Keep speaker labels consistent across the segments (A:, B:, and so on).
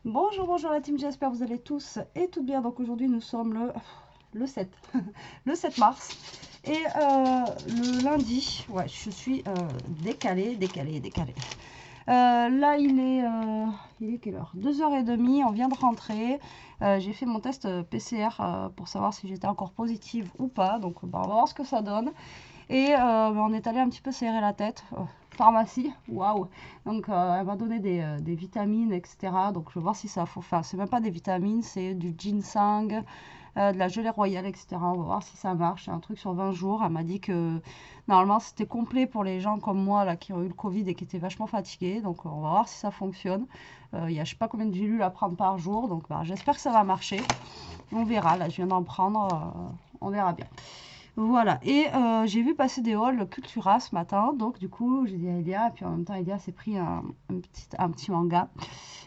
A: Bonjour, bonjour la team, j'espère que vous allez tous et toutes bien. Donc aujourd'hui nous sommes le 7, le 7 mars. Et le lundi, ouais, je suis décalée. Là il est quelle heure? 2h30, on vient de rentrer. J'ai fait mon test PCR pour savoir si j'étais encore positive ou pas. Donc bah, on va voir ce que ça donne. Et on est allé un petit peu serrer la tête. Pharmacie, waouh! Donc elle m'a donné des vitamines, etc. Donc je vais voir si ça faut faire. C'est même pas des vitamines, c'est du ginseng, de la gelée royale, etc. On va voir si ça marche. C'est un truc sur 20 jours. Elle m'a dit que normalement c'était complet pour les gens comme moi là qui ont eu le Covid et qui étaient vachement fatigués. Donc on va voir si ça fonctionne. Il y a je sais pas combien de gélules à prendre par jour. Donc bah, j'espère que ça va marcher. On verra. Là je viens d'en prendre. On verra bien. Voilà, et j'ai vu passer des hauls Cultura ce matin, donc du coup j'ai dit à Elia, et puis en même temps Elia s'est pris un petit manga,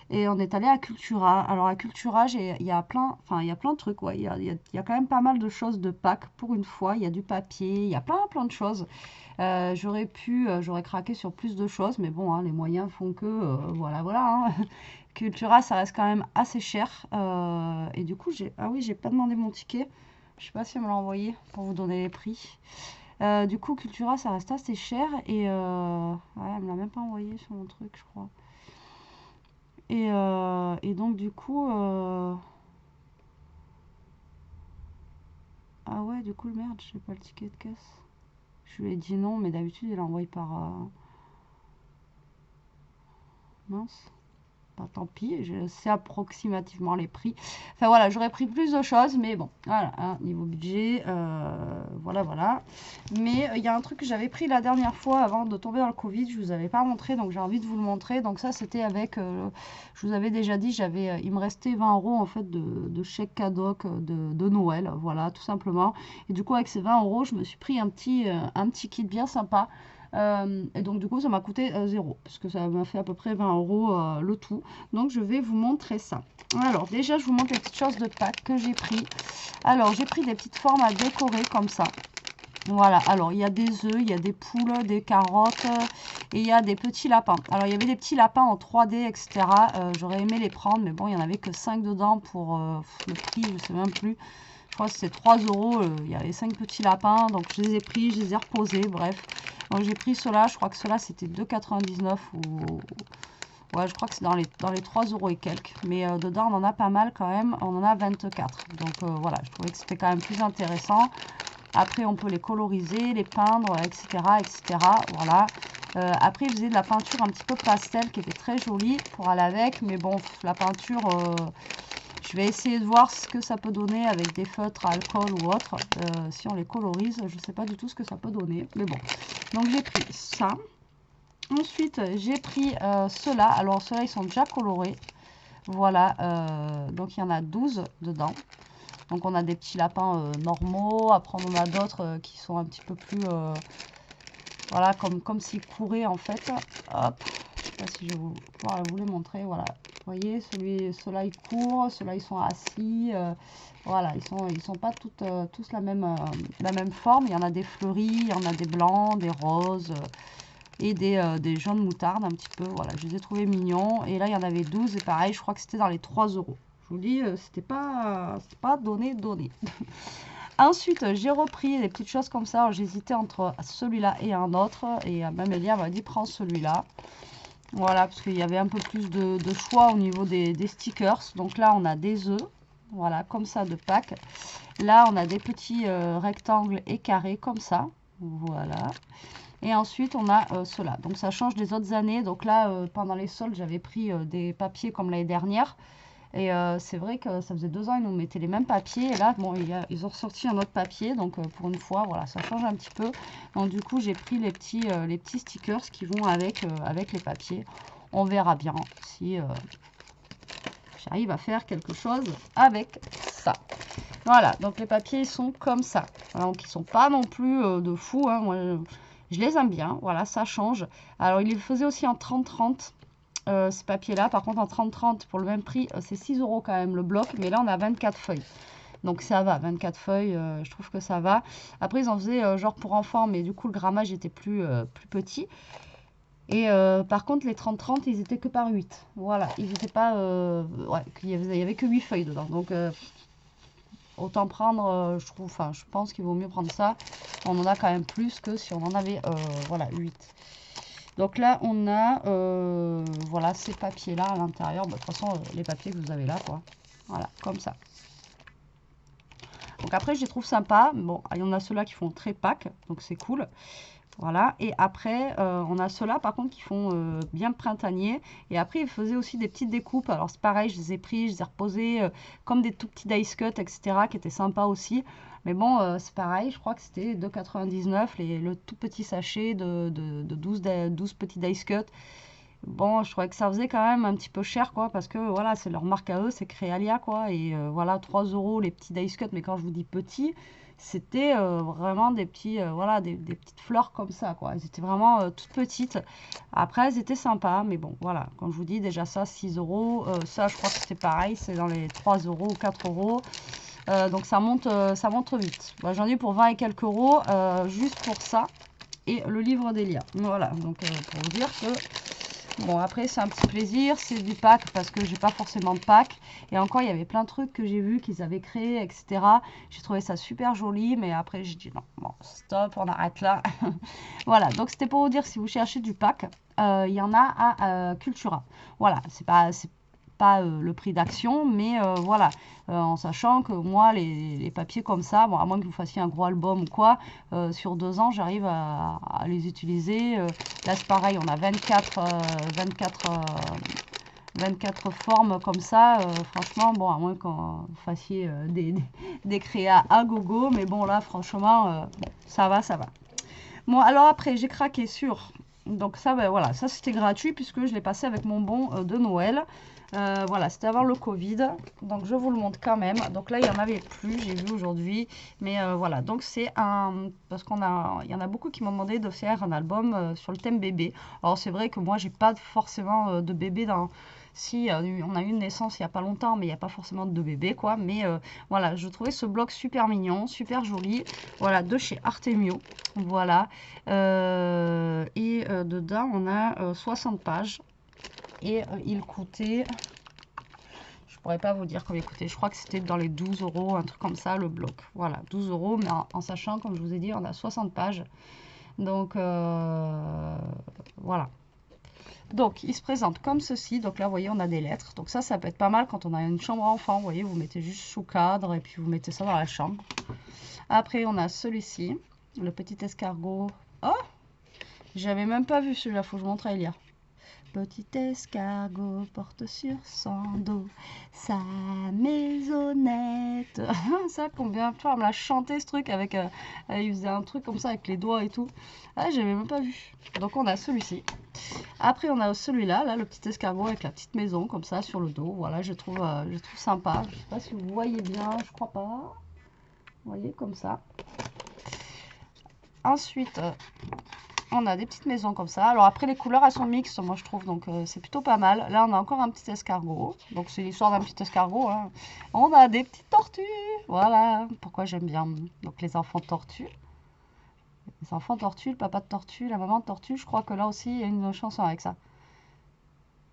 A: et on est allé à Cultura. Alors à Cultura, il y a plein de trucs, ouais. Il y a quand même pas mal de choses de Pâques pour une fois, il y a du papier, il y a plein de choses. J'aurais craqué sur plus de choses, mais bon, hein, les moyens font que, voilà. Hein. Cultura, ça reste quand même assez cher, et du coup ah oui, j'ai pas demandé mon ticket. Je sais pas si elle me l'a envoyé pour vous donner les prix. Du coup, Cultura, ça reste assez cher. Et ouais, elle me l'a même pas envoyé sur mon truc, je crois. Et donc, du coup... Ah ouais, du coup, merde, j'ai pas le ticket de caisse. Je lui ai dit non, mais d'habitude, il envoie par... Mince. Bah, tant pis, je sais approximativement les prix. Enfin voilà, j'aurais pris plus de choses, mais bon, voilà, hein, niveau budget, voilà. Mais il y a un truc que j'avais pris la dernière fois avant de tomber dans le Covid, je vous avais pas montré, donc j'ai envie de vous le montrer. Donc ça, c'était avec, je vous avais déjà dit, il me restait 20 € en fait de chèque cadeau de Noël, voilà, tout simplement. Et du coup, avec ces 20 €, je me suis pris un petit kit bien sympa. Et donc du coup ça m'a coûté 0 parce que ça m'a fait à peu près 20 € le tout. Donc je vais vous montrer ça. Alors déjà je vous montre les petites choses de Pâques que j'ai pris. Alors j'ai pris des petites formes à décorer comme ça. Voilà, alors il y a des œufs, il y a des poules, des carottes et il y a des petits lapins. Alors il y avait des petits lapins en 3D, etc. J'aurais aimé les prendre, mais bon, il n'y en avait que 5 dedans pour le prix, je ne sais même plus. Je crois que c'était 3 €. Il y avait 5 petits lapins, donc je les ai pris, je les ai reposés, bref. Donc j'ai pris ceux-là, je crois que ceux-là c'était 2,99 ou... Ouais, je crois que c'est dans les 3 € et quelques. Mais dedans, on en a pas mal quand même. On en a 24. Donc voilà, je trouvais que c'était quand même plus intéressant. Après, on peut les coloriser, les peindre, etc. Voilà. Après, ils faisaient de la peinture un petit peu pastel qui était très jolie pour aller avec. Mais bon, la peinture, je vais essayer de voir ce que ça peut donner avec des feutres à alcool ou autre. Si on les colorise, je ne sais pas du tout ce que ça peut donner. Mais bon, donc j'ai pris ça. Ensuite, j'ai pris ceux-là. Alors, ceux-là, ils sont déjà colorés. Voilà, donc il y en a 12 dedans. Donc, on a des petits lapins normaux. Après, on en a d'autres qui sont un petit peu plus... voilà, comme s'ils couraient en fait. Hop, je sais pas si je vais pouvoir vous les montrer. Voilà, vous voyez, ceux-là, ils courent. Ceux-là, ils sont assis. Voilà, ils sont pas tous la même forme. Il y en a des fleuris, il y en a des blancs, des roses... et des jaunes moutarde un petit peu. Voilà, je les ai trouvés mignons. Et là, il y en avait 12. Et pareil, je crois que c'était dans les 3 €. Je vous dis, c'était pas donné. Ensuite, j'ai repris des petites choses comme ça. J'hésitais entre celui-là et un autre. Et même Elia m'a dit, prends celui-là. Voilà, parce qu'il y avait un peu plus de choix au niveau des stickers. Donc là, on a des œufs. Voilà, comme ça de Pâques. Là, on a des petits rectangles et carrés comme ça. Voilà. Et ensuite, on a cela. Donc, ça change des autres années. Donc là, pendant les soldes, j'avais pris des papiers comme l'année dernière. Et c'est vrai que ça faisait 2 ans, ils nous mettaient les mêmes papiers. Et là, bon, ils ont ressorti un autre papier. Donc, pour une fois, voilà, ça change un petit peu. Donc, du coup, j'ai pris les petits stickers qui vont avec les papiers. On verra bien si j'arrive à faire quelque chose avec ça. Voilà, donc les papiers, ils sont comme ça. Donc, ils sont pas non plus de fou, hein. Moi, je les aime bien, voilà, ça change. Alors, il les faisait aussi en 30-30, ces papiers-là. Par contre, en 30-30, pour le même prix, c'est 6 € quand même le bloc. Mais là, on a 24 feuilles. Donc, ça va, 24 feuilles, je trouve que ça va. Après, ils en faisaient genre pour enfants, mais du coup, le grammage était plus petit. Et par contre, les 30-30, ils étaient que par 8. Voilà, ils n'étaient pas... ouais, il y avait que 8 feuilles dedans. Donc, autant prendre, je trouve, enfin, je pense qu'il vaut mieux prendre ça. On en a quand même plus que si on en avait, voilà, 8. Donc là, on a, voilà, ces papiers-là à l'intérieur. Bah, de toute façon, les papiers que vous avez là, quoi. Voilà, comme ça. Donc après, je les trouve sympas. Bon, il y en a ceux-là qui font très pack, donc c'est cool. Voilà, et après, on a ceux-là, par contre, qui font bien printanier. Et après, ils faisaient aussi des petites découpes. Alors, c'est pareil, je les ai pris, je les ai reposés comme des tout petits dice cut, etc., qui étaient sympas aussi. Mais bon, c'est pareil, je crois que c'était 2,99 le tout petit sachet de 12 petits dice cut. Bon, je trouvais que ça faisait quand même un petit peu cher, quoi, parce que voilà, c'est leur marque à eux, c'est Créalia, quoi. Et voilà, 3 € les petits dice cut. Mais quand je vous dis petits, c'était vraiment des petits, voilà, des petites fleurs comme ça, quoi. Elles étaient vraiment toutes petites. Après, elles étaient sympas, mais bon, voilà. Comme je vous dis, déjà ça, 6 €. Ça, je crois que c'était pareil, c'est dans les 3 € ou 4 €. Donc ça monte vite. Bah, j'en ai pour 20 et quelques euros, juste pour ça. Et le livre d'Elia. Voilà, donc pour vous dire que... Bon, après, c'est un petit plaisir, c'est du pack parce que j'ai pas forcément de pack. Et encore, il y avait plein de trucs que j'ai vu qu'ils avaient créés, etc. J'ai trouvé ça super joli, mais après, j'ai dit non, bon, stop, on arrête là. Voilà, donc c'était pour vous dire, si vous cherchez du pack, il y en a à Cultura. Voilà, c'est pas le prix d'action, mais voilà, en sachant que moi, les papiers comme ça, bon, à moins que vous fassiez un gros album ou quoi, sur 2 ans, j'arrive à les utiliser. Là, c'est pareil, on a 24 formes comme ça. Franchement, bon, à moins qu'on fassiez des créas à gogo, mais bon, là, franchement, ça va, ça va. Bon, alors après, j'ai craqué sur... Donc ça, ben voilà, ça c'était gratuit puisque je l'ai passé avec mon bon de Noël. Voilà, c'était avant le Covid. Donc je vous le montre quand même. Donc là, il n'y en avait plus, j'ai vu aujourd'hui. Mais voilà, donc c'est un... Parce il y en a beaucoup qui m'ont demandé de faire un album sur le thème bébé. Alors c'est vrai que moi, j'ai pas forcément de bébé dans... Si, on a eu une naissance il n'y a pas longtemps, mais il n'y a pas forcément de bébé, quoi. Mais voilà, je trouvais ce bloc super mignon, super joli. Voilà, de chez Artemio. Voilà. Et dedans, on a 60 pages. Et il coûtait... Je pourrais pas vous dire combien il coûtait. Je crois que c'était dans les 12 €, un truc comme ça, le bloc. Voilà, 12 €, mais en sachant, comme je vous ai dit, on a 60 pages. Donc, voilà. Donc, il se présente comme ceci. Donc là, vous voyez, on a des lettres. Donc ça peut être pas mal quand on a une chambre enfant. Vous voyez, vous mettez juste sous cadre et puis vous mettez ça dans la chambre. Après, on a celui-ci, le petit escargot. Oh, j'avais même pas vu celui-là. Faut que je montre à Elia. Petit escargot porte sur son dos sa maisonnette. Ça, combien de fois on me l'a chanté ce truc avec... il faisait un truc comme ça avec les doigts et tout. Ah, j'avais même pas vu. Donc on a celui-ci. Après on a celui-là, là, le petit escargot avec la petite maison comme ça sur le dos. Voilà, je trouve sympa. Je sais pas si vous voyez bien, je crois pas. Vous voyez comme ça. Ensuite... on a des petites maisons comme ça. Alors après, les couleurs, elles sont mixtes, moi, je trouve. Donc, c'est plutôt pas mal. Là, on a encore un petit escargot. Donc, c'est l'histoire d'un petit escargot. Hein. On a des petites tortues. Voilà. Pourquoi j'aime bien. Donc, les enfants tortues. Les enfants tortues, le papa de tortue, la maman de tortue. Je crois que là aussi, il y a une chanson avec ça.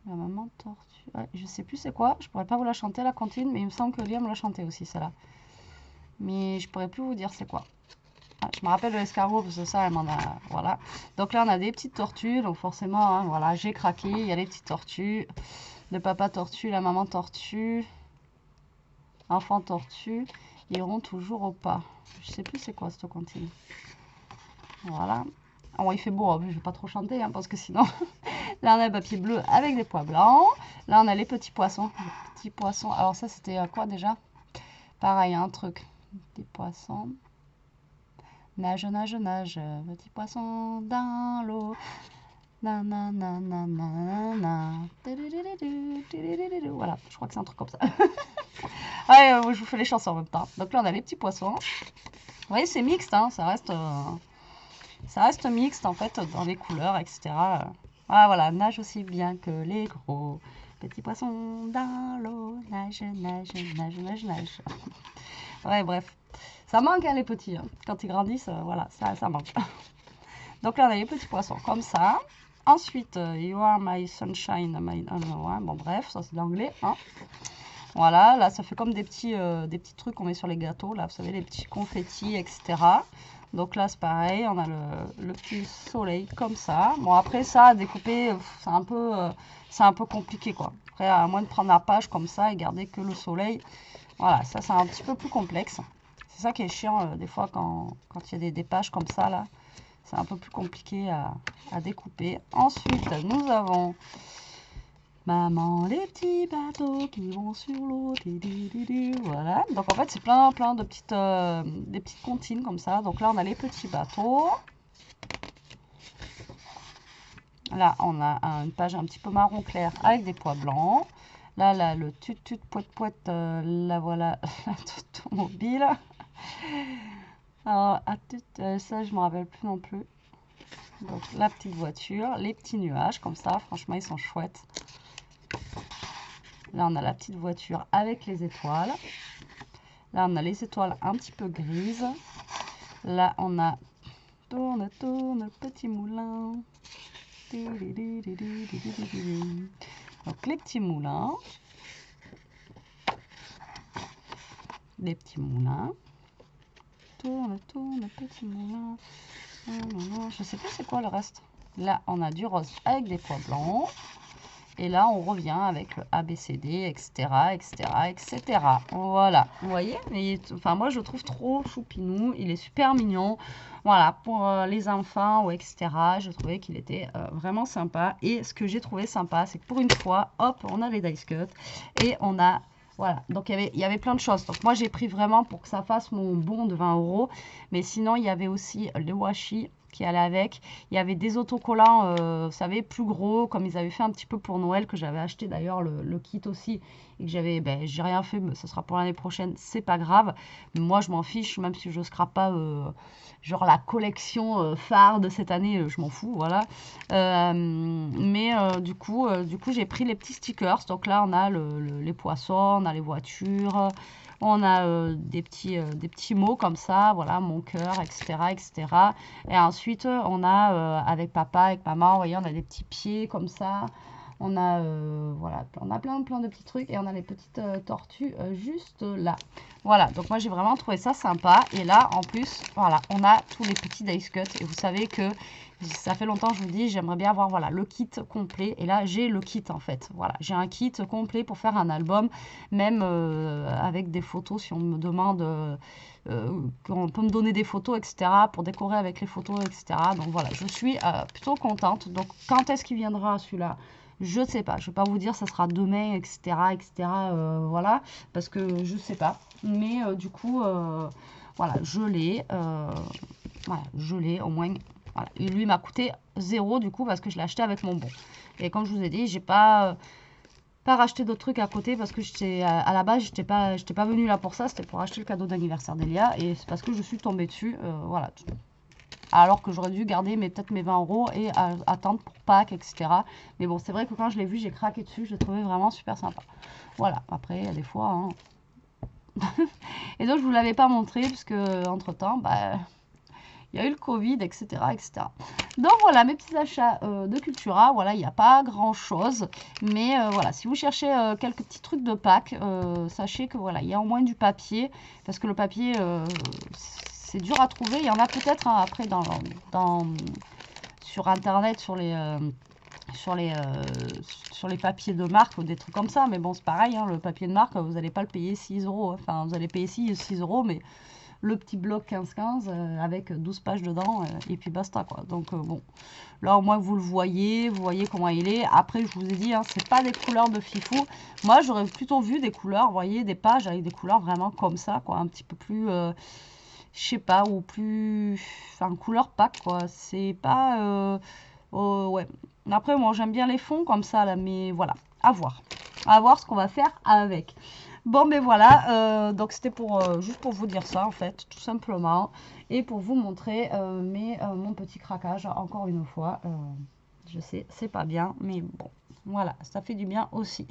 A: La maman de tortue. Ouais, je sais plus c'est quoi. Je pourrais pas vous la chanter à la cantine. Mais il me semble que Liam me l'a chanté aussi, celle-là. Mais je pourrais plus vous dire c'est quoi. Ah, je me rappelle de l'escargot parce que ça, elle m'en a... Voilà. Donc là, on a des petites tortues. Donc forcément, hein, voilà, j'ai craqué. Il y a les petites tortues. Le papa tortue, la maman tortue. Enfant tortue. Iront toujours au pas. Je sais plus c'est quoi cette cantine. Voilà. Oh, il fait beau. Hein, je vais pas trop chanter hein, parce que sinon... Là, on a le papier bleu avec des pois blancs. Là, on a les petits poissons. Les petits poissons. Alors ça, c'était quoi déjà? Pareil, un truc. Des poissons... Nage, nage, nage, petit poisson dans l'eau. Na, na, na, na, na, na. Voilà, je crois que c'est un truc comme ça. Ouais, je vous fais les chansons en même temps. Donc là, on a les petits poissons. Vous voyez, c'est mixte, hein, ça reste mixte en fait dans les couleurs, etc. Ah, voilà, nage aussi bien que les gros. Petits poissons dans l'eau. Nage, nage, nage, nage, nage. Ouais, bref. Ça manque, hein, les petits. Hein. Quand ils grandissent, voilà, ça manque. Donc là, on a les petits poissons comme ça. Ensuite, You are my sunshine, ouais, bon bref, ça c'est de l'anglais, hein. Voilà, là ça fait comme des petits trucs qu'on met sur les gâteaux, là, vous savez, les petits confettis, etc. Donc là c'est pareil, on a le petit soleil comme ça. Bon après ça, à découper, c'est un peu compliqué quoi. Après, à moins de prendre la page comme ça et garder que le soleil, voilà, ça c'est un petit peu plus complexe. C'est ça qui est chiant des fois quand il y a des pages comme ça là. C'est un peu plus compliqué à découper. Ensuite, nous avons Maman, les petits bateaux qui vont sur l'eau. Voilà. Donc en fait, c'est plein de des petites comptines comme ça. Donc là, on a les petits bateaux. Là, on a une page un petit peu marron clair avec des pois blancs. Là, le tut-tut, poète-poète, là voilà, l'automobile. Alors, ça, je me rappelle plus non plus. Donc, la petite voiture, les petits nuages, comme ça, franchement, ils sont chouettes. Là, on a la petite voiture avec les étoiles. Là, on a les étoiles un petit peu grises. Là, on a tourne, tourne, le petit moulin. Donc, les petits moulins. Les petits moulins. Tourne, tourne, le petit moulin. Je sais plus c'est quoi le reste. Là, on a du rose avec des pois blancs. Et là, on revient avec le ABCD, etc., etc., etc. Voilà, vous voyez, enfin, moi, je le trouve trop choupinou. Il est super mignon. Voilà, pour les enfants, ou etc., je trouvais qu'il était vraiment sympa. Et ce que j'ai trouvé sympa, c'est que pour une fois, hop, on a les dice cut. Et on a... Voilà, donc il y avait plein de choses. Donc moi, j'ai pris vraiment pour que ça fasse mon bon de 20 €. Mais sinon, il y avait aussi le washi qui allait avec. Il y avait des autocollants, vous savez, plus gros, comme ils avaient fait un petit peu pour Noël, que j'avais acheté d'ailleurs le kit aussi, et que j'avais, j'ai rien fait, mais ce sera pour l'année prochaine, c'est pas grave. Mais moi, je m'en fiche, même si je scrape pas, genre la collection phare de cette année, je m'en fous, voilà. Mais du coup j'ai pris les petits stickers. Donc là, on a les poissons, on a les voitures. On a des petits mots comme ça, voilà, mon cœur, etc., etc. Et ensuite, on a, avec papa, avec maman, vous voyez, on a des petits pieds comme ça. On a, voilà, on a plein de petits trucs. Et on a les petites tortues juste là. Voilà, donc moi, j'ai vraiment trouvé ça sympa. Et là, en plus, voilà, on a tous les petits dice cut. Et vous savez que ça fait longtemps que je vous dis, j'aimerais bien avoir, voilà, le kit complet. Et là, j'ai le kit, en fait. Voilà, j'ai un kit complet pour faire un album, même avec des photos, si on me demande, on peut me donner des photos, etc., pour décorer avec les photos, etc. Donc voilà, je suis plutôt contente. Donc, quand est-ce qu'il viendra celui-là? Je ne sais pas, je ne vais pas vous dire ça sera demain, etc., etc., voilà, parce que je ne sais pas. Mais du coup, voilà, je l'ai, voilà, je l'ai au moins. Voilà. Et lui m'a coûté 0 du coup parce que je l'ai acheté avec mon bon. Et comme je vous ai dit, j'ai pas racheté d'autres trucs à côté parce que j'étais à la base, j'étais pas venue là pour ça, c'était pour acheter le cadeau d'anniversaire d'Elia et c'est parce que je suis tombée dessus, voilà. Alors que j'aurais dû garder peut-être mes 20 € et attendre pour Pâques, etc. Mais bon, c'est vrai que quand je l'ai vu, j'ai craqué dessus, je l'ai trouvé vraiment super sympa. Voilà, après, il y a des fois, hein. Et donc, je vous l'avais pas montré puisque entre temps, il y a eu le Covid, etc., etc. Donc voilà, mes petits achats de Cultura. Voilà, il n'y a pas grand-chose. Mais voilà, si vous cherchez quelques petits trucs de Pâques, sachez que voilà, il y a au moins du papier. Parce que le papier, c'est dur à trouver. Il y en a peut-être hein, après sur Internet, sur les papiers de marque ou des trucs comme ça. Mais bon, c'est pareil, hein, le papier de marque, vous n'allez pas le payer 6 €. Enfin, vous allez payer 6 €, mais le petit bloc 15-15 avec 12 pages dedans et puis basta quoi. Donc bon, là au moins vous le voyez, vous voyez comment il est. Après je vous ai dit, hein, c'est pas des couleurs de fifou. Moi j'aurais plutôt vu des couleurs, vous voyez, des pages avec des couleurs vraiment comme ça quoi, un petit peu plus, je sais pas, ou plus, enfin couleur Pâques quoi. C'est pas, ouais. Après moi j'aime bien les fonds comme ça là, mais voilà, à voir ce qu'on va faire avec. Bon, mais voilà, donc c'était juste pour vous dire ça, en fait, tout simplement. Et pour vous montrer mon petit craquage, encore une fois. Je sais, c'est pas bien, mais bon, voilà, ça fait du bien aussi.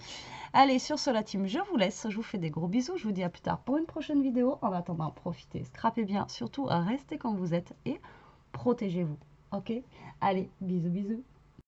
A: Allez, sur ce, la team, je vous laisse. Je vous fais des gros bisous. Je vous dis à plus tard pour une prochaine vidéo. En attendant, profitez, scrapez bien. Surtout, restez comme vous êtes et protégez-vous. Ok? Allez, bisous, bisous.